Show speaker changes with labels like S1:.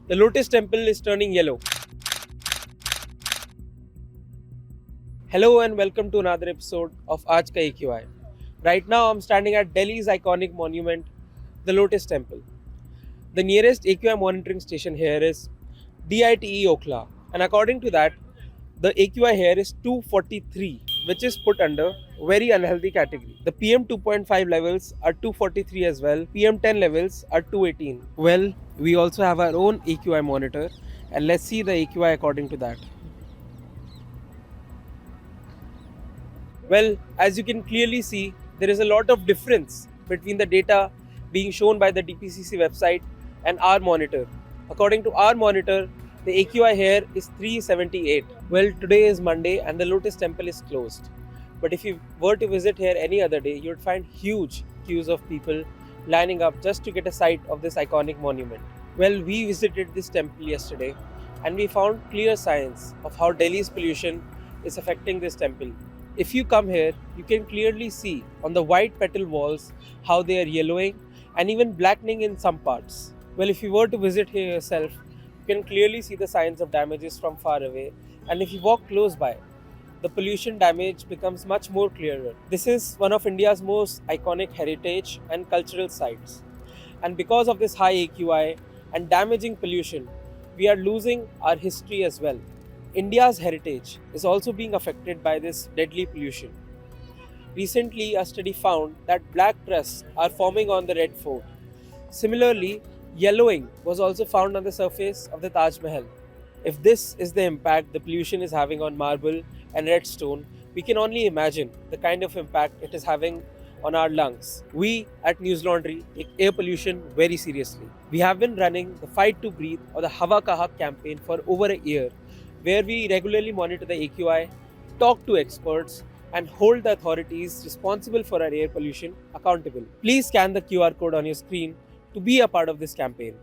S1: The Lotus Temple is turning yellow. Hello and welcome to another episode of Aaj Ka AQI. Right now I'm standing at Delhi's iconic monument, the Lotus Temple. The nearest AQI monitoring station here is DITE Okhla, and according to that, the AQI here is 243, which is put under very unhealthy category. The PM 2.5 levels are 243 as well. PM 10 levels are 218. Well, we also have our own AQI monitor, and let's see the AQI according to that. Well, as you can clearly see, there is a lot of difference between the data being shown by the DPCC website and our monitor. According to our monitor, the AQI here is 378. Well, today is Monday and the Lotus Temple is closed. But if you were to visit here any other day, you would find huge queues of people lining up just to get a sight of this iconic monument. Well, we visited this temple yesterday and we found clear signs of how Delhi's pollution is affecting this temple. If you come here, you can clearly see on the white petal walls how they are yellowing and even blackening in some parts. Well, if you were to visit here yourself, you can clearly see the signs of damages from far away, and if you walk close by, the pollution damage becomes much more clearer. This is one of India's most iconic heritage and cultural sites. And because of this high AQI and damaging pollution, we are losing our history as well. India's heritage is also being affected by this deadly pollution. Recently, a study found that black crusts are forming on the Red Fort. Similarly, yellowing was also found on the surface of the Taj Mahal. If this is the impact the pollution is having on marble and red stone, we can only imagine the kind of impact it is having on our lungs. We at News Laundry take air pollution very seriously. We have been running the Fight to Breathe or the Hawa Ka Haq campaign for over a year, where we regularly monitor the AQI, talk to experts, and hold the authorities responsible for our air pollution accountable. Please scan the QR code on your screen to be a part of this campaign.